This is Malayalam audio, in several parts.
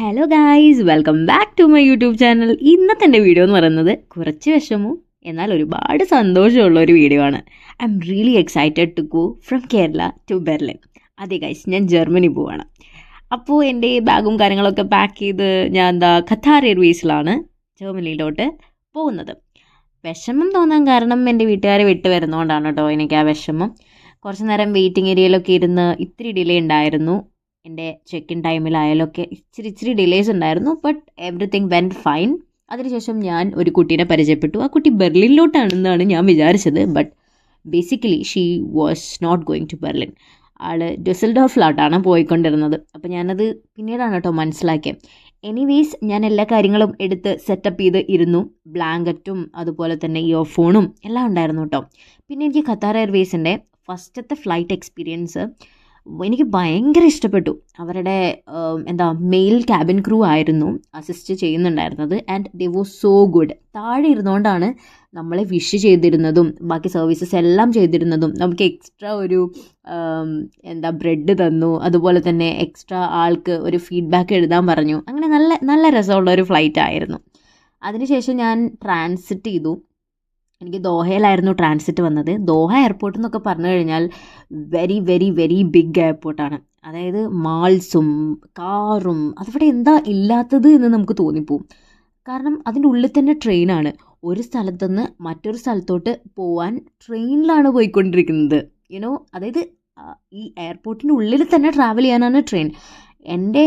Hello guys, welcome back to my YouTube channel. ഇന്നത്തെ എൻ്റെ വീഡിയോ എന്ന് പറയുന്നത് കുറച്ച് വിഷമവും എന്നാൽ ഒരുപാട് സന്തോഷമുള്ള ഒരു വീഡിയോ ആണ്. I am really excited to go from Kerala to Berlin. അതെ ഗൈസ്, ഞാൻ ജർമ്മനി പോവാണ്. അപ്പോൾ എൻ്റെ ബാഗും കാര്യങ്ങളൊക്കെ പാക്ക് ചെയ്ത് ഞാൻ ഖത്താർ എയർവേസിലാണ് ജർമ്മനിയിലോട്ട് പോകുന്നത്. വിഷമം തോന്നാൻ കാരണം എൻ്റെ വീട്ടുകാരെ വിട്ട് വരുന്നതുകൊണ്ടാണ് കേട്ടോ എനിക്ക് ആ വിഷമം. കുറച്ച് നേരം വെയിറ്റിംഗ് ഏരിയയിലൊക്കെ ഇരുന്ന് ഇത്തിരി ഡിലേ ഉണ്ടായിരുന്നു. എൻ്റെ ചെക്ക് ഇൻ ടൈമിലായാലൊക്കെ ഇച്ചിരി ഡിലേസ് ഉണ്ടായിരുന്നു. But everything went fine. അതിനുശേഷം ഞാൻ ഒരു കുട്ടീനെ പരിചയപ്പെട്ടു. ആ കുട്ടി ബെർലിനിലോട്ടാണെന്നാണ് ഞാൻ വിചാരിച്ചത്. But basically she was not going to Berlin. ആൾ ഡ്യുസൽഡോർഫിലോട്ടാണ് പോയിക്കൊണ്ടിരുന്നത്. അപ്പോൾ ഞാനത് പിന്നീടാണ് കേട്ടോ മനസ്സിലാക്കിയത്. എനിവേയ്സ്, ഞാൻ എല്ലാ കാര്യങ്ങളും എടുത്ത് സെറ്റപ്പ് ചെയ്ത് ഇരുന്നു. ബ്ലാങ്കറ്റും അതുപോലെ തന്നെ ഇയർഫോണും എല്ലാം ഉണ്ടായിരുന്നു കേട്ടോ. പിന്നെ എനിക്ക് ഖത്താർ എയർവേസിൻ്റെ ഫസ്റ്റത്തെ ഫ്ലൈറ്റ് എക്സ്പീരിയൻസ് എനിക്ക് ഭയങ്കര ഇഷ്ടപ്പെട്ടു. അവരുടെ മെയിൽ ക്യാബിൻ ക്രൂ ആയിരുന്നു അസിസ്റ്റ് ചെയ്യുന്നുണ്ടായിരുന്നത്. And they was so good. താഴെ ഇരുന്നുകൊണ്ടാണ് നമ്മളെ വിഷ് ചെയ്തിരുന്നതും ബാക്കി സർവീസസ് എല്ലാം ചെയ്തിരുന്നതും. നമുക്ക് എക്സ്ട്രാ ഒരു ബ്രെഡ് തന്നു. അതുപോലെ തന്നെ എക്സ്ട്രാ ആൾക്ക് ഒരു ഫീഡ്ബാക്ക് എഴുതാൻ പറഞ്ഞു. അങ്ങനെ നല്ല നല്ല രസമുള്ള ഒരു ഫ്ലൈറ്റ് ആയിരുന്നു. അതിനുശേഷം ഞാൻ ട്രാൻസിറ്റ് ചെയ്തു. എനിക്ക് ദോഹയിലായിരുന്നു ട്രാൻസിറ്റ് വന്നത്. ദോഹ എയർപോർട്ട് എന്നൊക്കെ പറഞ്ഞു കഴിഞ്ഞാൽ വെരി വെരി വെരി ബിഗ് എയർപോർട്ടാണ്. അതായത് മാൾസും കാറും അതവിടെ എന്താ ഇല്ലാത്തത് എന്ന് നമുക്ക് തോന്നിപ്പോവും. കാരണം അതിൻ്റെ ഉള്ളിൽ തന്നെ ട്രെയിനാണ്. ഒരു സ്ഥലത്തുനിന്ന് മറ്റൊരു സ്ഥലത്തോട്ട് പോവാൻ ട്രെയിനിലാണ് പോയിക്കൊണ്ടിരിക്കുന്നത്. അതായത് ഈ എയർപോർട്ടിൻ്റെ ഉള്ളിൽ തന്നെ ട്രാവൽ ചെയ്യാനാണ് ട്രെയിൻ. എൻ്റെ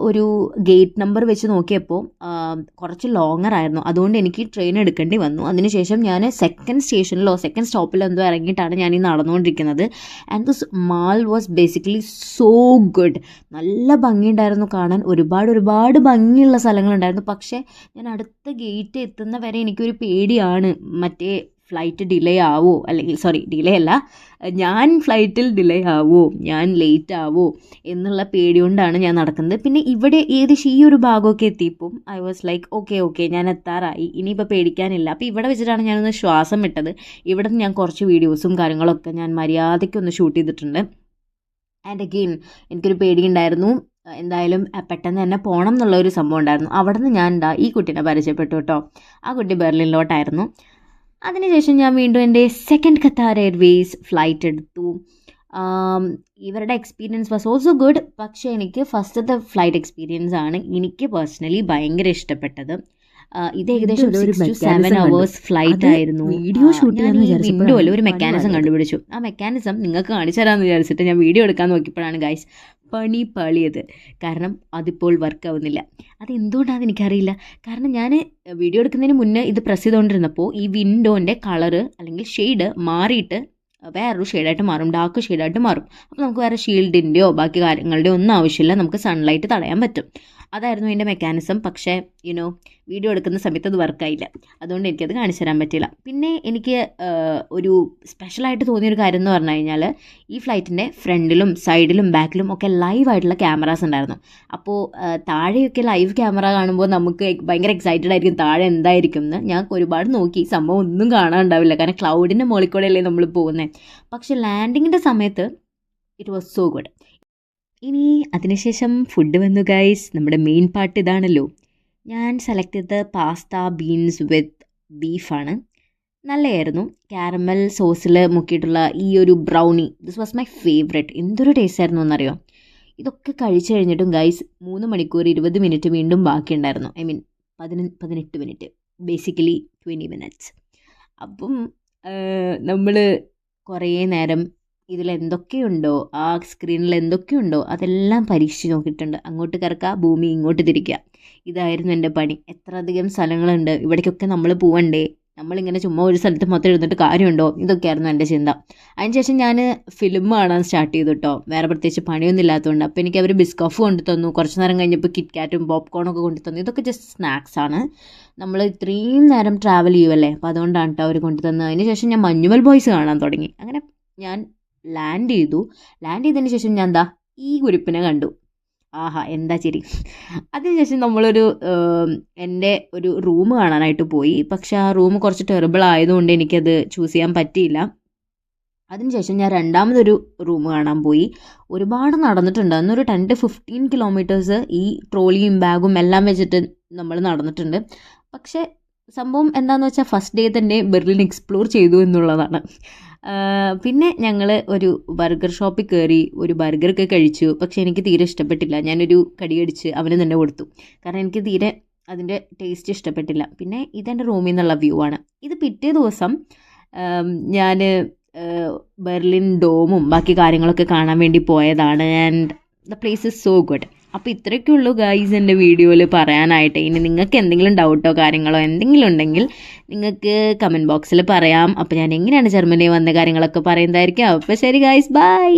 ഒരു ഗേറ്റ് നമ്പർ വെച്ച് നോക്കിയപ്പോൾ കുറച്ച് ലോങ്ങർ ആയിരുന്നു. അതുകൊണ്ട് എനിക്ക് ട്രെയിൻ എടുക്കേണ്ടി വന്നു. അതിനുശേഷം ഞാൻ സെക്കൻഡ് സ്റ്റോപ്പിലോ എന്തോ ഇറങ്ങിയിട്ടാണ് ഞാൻ ഈ നടന്നുകൊണ്ടിരിക്കുന്നത്. And this mall was basically so good. നല്ല ഭംഗിയുണ്ടായിരുന്നു കാണാൻ. ഒരുപാട് ഭംഗിയുള്ള സ്ഥലങ്ങളുണ്ടായിരുന്നു. പക്ഷേ ഞാൻ അടുത്ത ഗേറ്റ് എത്തുന്ന വരെ എനിക്കൊരു പേടിയാണ്. മറ്റേ ഫ്ലൈറ്റ് ഡിലേ ആവോ, അല്ലെങ്കിൽ ഡിലേ അല്ല, ഞാൻ ഫ്ലൈറ്റിൽ ഡിലേ ആവോ, ഞാൻ ലേറ്റ് ആവോ എന്നുള്ള പേടി കൊണ്ടാണ് ഞാൻ നടക്കുന്നത്. പിന്നെ ഇവിടെ ഏകദേശം ഈ ഒരു ഭാഗമൊക്കെ എത്തിയപ്പോൾ ഐ വാസ് ലൈക്ക് ഓക്കെ ഞാൻ എത്താറായി, ഇനിയിപ്പോൾ പേടിക്കാനില്ല. അപ്പോൾ ഇവിടെ വെച്ചിട്ടാണ് ഞാനൊന്ന് ശ്വാസം വിട്ടത്. ഇവിടെ ഞാൻ കുറച്ച് വീഡിയോസും കാര്യങ്ങളൊക്കെ ഞാൻ മര്യാദയ്ക്കൊന്ന് ഷൂട്ട് ചെയ്തിട്ടുണ്ട്. ആൻഡ് അഗെയിൻ എനിക്കൊരു പേടിയുണ്ടായിരുന്നു. എന്തായാലും പെട്ടെന്ന് തന്നെ പോകണം എന്നുള്ളൊരു സംഭവം ഉണ്ടായിരുന്നു. അവിടെ നിന്ന് ഞാൻ ഈ കുട്ടീനെ പരിചയപ്പെട്ടു കേട്ടോ. ആ കുട്ടി ബെർലിനിലോട്ടായിരുന്നു. അതിനുശേഷം ഞാൻ വീണ്ടും എൻ്റെ സെക്കൻഡ് ഖത്താർ എയർവേസ് ഫ്ലൈറ്റ് എടുത്തു. ഇവരുടെ എക്സ്പീരിയൻസ് വാസ് ഓൾസോ ഗുഡ്. പക്ഷേ എനിക്ക് ഫസ്റ്റത്തെ ഫ്ലൈറ്റ് എക്സ്പീരിയൻസ് ആണ് എനിക്ക് പേഴ്സണലി ഭയങ്കര ഇഷ്ടപ്പെട്ടത്. ഇത് ഏകദേശം 6 to 7 hours ഫ്ലൈറ്റ് ആയിരുന്നു. വീഡിയോ ഷൂട്ട് വിൻഡോയിൽ ഒരു മെക്കാനിസം കണ്ടുപിടിച്ചു. ആ മെക്കാനിസം നിങ്ങൾക്ക് കാണിച്ചു തരാമെന്ന് വിചാരിച്ചിട്ട് ഞാൻ വീഡിയോ എടുക്കാൻ നോക്കിയപ്പോഴാണ് ഗൈസ് പണിയത്. കാരണം അതിപ്പോൾ വർക്ക് ആവുന്നില്ല. അതെന്തുകൊണ്ടാണെന്ന് എനിക്കറിയില്ല. കാരണം ഞാൻ വീഡിയോ എടുക്കുന്നതിന് മുന്നേ ഇത് പ്രസ് ചെയ്തുകൊണ്ടിരുന്നപ്പോൾ ഈ വിൻഡോൻ്റെ കളറ് അല്ലെങ്കിൽ ഷെയ്ഡ് മാറിയിട്ട് വേറൊരു ഷെയ്ഡായിട്ട് മാറും, ഡാർക്ക് ഷെയ്ഡായിട്ട് മാറും. അപ്പോൾ നമുക്ക് വേറെ ഷീൽഡിൻ്റെയോ ബാക്കി കാര്യങ്ങളുടെയോ ഒന്നും ആവശ്യമില്ല, നമുക്ക് സൺലൈറ്റ് തടയാൻ പറ്റും. അതായിരുന്നു അതിൻ്റെ മെക്കാനിസം. പക്ഷേ വീഡിയോ എടുക്കുന്ന സമയത്ത് അത് വർക്കായില്ല. അതുകൊണ്ട് എനിക്കത് കാണിച്ചു തരാൻ പറ്റില്ല. പിന്നെ എനിക്ക് ഒരു സ്പെഷ്യലായിട്ട് തോന്നിയൊരു കാര്യം എന്ന് പറഞ്ഞു കഴിഞ്ഞാൽ ഈ ഫ്ലൈറ്റിൻ്റെ ഫ്രണ്ടിലും സൈഡിലും ബാക്കിലും ഒക്കെ ലൈവായിട്ടുള്ള ക്യാമറാസ് ഉണ്ടായിരുന്നു. അപ്പോൾ താഴെയൊക്കെ ലൈവ് ക്യാമറ കാണുമ്പോൾ നമുക്ക് ഭയങ്കര എക്സൈറ്റഡ് ആയിരിക്കും താഴെ എന്തായിരിക്കും എന്ന്. ഞാൻ ഒരുപാട് നോക്കി, സംഭവം ഒന്നും കാണാനുണ്ടാവില്ല. കാരണം ക്ലൗഡിൻ്റെ മുകളിൽ കൂടെയല്ലേ നമ്മൾ പോകുന്നത്. പക്ഷേ ലാൻഡിങ്ങിൻ്റെ സമയത്ത് ഇറ്റ് വാസ് സോ ഗുഡ്. ഇനി അതിനുശേഷം ഫുഡ് വന്നു ഗൈസ്. നമ്മുടെ മെയിൻ പാർട്ട് ഇതാണല്ലോ. ഞാൻ സെലക്ട് ചെയ്തത് പാസ്ത ബീൻസ് വിത്ത് ബീഫാണ്. നല്ലതായിരുന്നു. കാരമൽ സോസിൽ മുക്കിയിട്ടുള്ള ഈ ഒരു brownie, this was my favourite. എന്തൊരു ടേസ്റ്റ് ആയിരുന്നു എന്നറിയോ. ഇതൊക്കെ കഴിച്ചു കഴിഞ്ഞിട്ടും ഗൈസ് 3 മണിക്കൂർ 20 മിനിറ്റ് വീണ്ടും ബാക്കിയുണ്ടായിരുന്നു. 18 മിനിറ്റ്, ബേസിക്കലി 20 മിനിറ്റ്സ്. അപ്പം നമ്മൾ കുറേ നേരം ഇതിലെന്തൊക്കെയുണ്ടോ, ആ സ്ക്രീനിൽ എന്തൊക്കെയുണ്ടോ അതെല്ലാം പരീക്ഷിച്ച് നോക്കിയിട്ടുണ്ട്. അങ്ങോട്ട് കറക്കുക, ഭൂമി ഇങ്ങോട്ട് തിരിക്കുക. ഇതായിരുന്നു എൻ്റെ പണി. എത്ര അധികം സ്ഥലങ്ങളുണ്ട്, ഇവിടേക്കൊക്കെ നമ്മൾ പോവണ്ടേ, നമ്മളിങ്ങനെ ചുമ്മാ ഒരു സ്ഥലത്ത് മൊത്തം എഴുന്നിട്ട് കാര്യമുണ്ടോ, ഇതൊക്കെയായിരുന്നു എൻ്റെ ചിന്ത. അതിനുശേഷം ഞാൻ ഫിലിം കാണാൻ സ്റ്റാർട്ട് ചെയ്തു കേട്ടോ. വേറെ പ്രത്യേകിച്ച് പണിയൊന്നും ഇല്ലാത്തതുകൊണ്ട്. അപ്പോൾ എനിക്ക് അവർ ബിസ്കഫ് കൊണ്ടു തന്നു. കുറച്ച് നേരം കഴിഞ്ഞപ്പോൾ കിറ്റ്കാറ്റും പോപ്കോണൊക്കെ കൊണ്ടു തന്നു. ഇതൊക്കെ ജസ്റ്റ് സ്നാക്സാണ്. നമ്മൾ ഇത്രയും നേരം ട്രാവൽ ചെയ്യുമല്ലേ, അപ്പോൾ അതുകൊണ്ടാണ് കേട്ടോ അവർ കൊണ്ടു തന്നത്. അതിനുശേഷം ഞാൻ മഞ്ഞുമൽ ബോയ്സ് കാണാൻ തുടങ്ങി. അങ്ങനെ ഞാൻ ലാൻഡ് ചെയ്തതിന് ശേഷം ഞാൻ ഈ കുരിപ്പിനെ കണ്ടു. ആഹാ, എന്താ ചിരി. അതിനുശേഷം നമ്മളൊരു എൻ്റെ ഒരു റൂം കാണാനായിട്ട് പോയി. പക്ഷെ ആ റൂം കുറച്ച് ടെറിബിൾ ആയതുകൊണ്ട് എനിക്കത് ചൂസ് ചെയ്യാൻ പറ്റിയില്ല. അതിനുശേഷം ഞാൻ രണ്ടാമതൊരു റൂം കാണാൻ പോയി. ഒരുപാട് നടന്നിട്ടുണ്ട്. അന്നൊരു 10 to 15 കിലോമീറ്റേഴ്സ് ഈ ട്രോളിയും ബാഗും എല്ലാം വെച്ചിട്ട് നമ്മൾ നടന്നിട്ടുണ്ട്. പക്ഷേ സംഭവം എന്താണെന്ന് വെച്ചാൽ ഫസ്റ്റ് ഡേ തന്നെ ബെർലിൻ എക്സ്പ്ലോർ ചെയ്തു എന്നുള്ളതാണ്. പിന്നെ ഞങ്ങൾ ഒരു ബർഗർ ഷോപ്പിൽ കയറി ഒരു ബർഗറൊക്കെ കഴിച്ചു. പക്ഷേ എനിക്ക് തീരെ ഇഷ്ടപ്പെട്ടില്ല. ഞാനൊരു കടിയടിച്ച് അവന് തന്നെ കൊടുത്തു. കാരണം എനിക്ക് തീരെ അതിൻ്റെ ടേസ്റ്റ് ഇഷ്ടപ്പെട്ടില്ല. പിന്നെ ഇതെൻ്റെ റൂമിൽ നിന്നുള്ള വ്യൂ ആണ്. ഇത് പിറ്റേ ദിവസം ഞാൻ ബെർലിൻ ഡോമും ബാക്കി കാര്യങ്ങളൊക്കെ കാണാൻ വേണ്ടി പോയതാണ്. And the place is so good. അപ്പോൾ ഇത്രയൊക്കെ ഉള്ളൂ ഗൈസ് എൻ്റെ വീഡിയോയിൽ പറയാനായിട്ട്. ഇനി നിങ്ങൾക്ക് എന്തെങ്കിലും ഡൗട്ടോ കാര്യങ്ങളോ എന്തെങ്കിലും ഉണ്ടെങ്കിൽ നിങ്ങൾക്ക് കമൻറ്റ് ബോക്സിൽ പറയാം. അപ്പോൾ ഞാൻ എങ്ങനെയാണ് ജർമ്മനി വന്ന കാര്യങ്ങളൊക്കെ പറയുന്നതായിരിക്കും. അപ്പോൾ ശരി ഗൈസ്, ബൈ.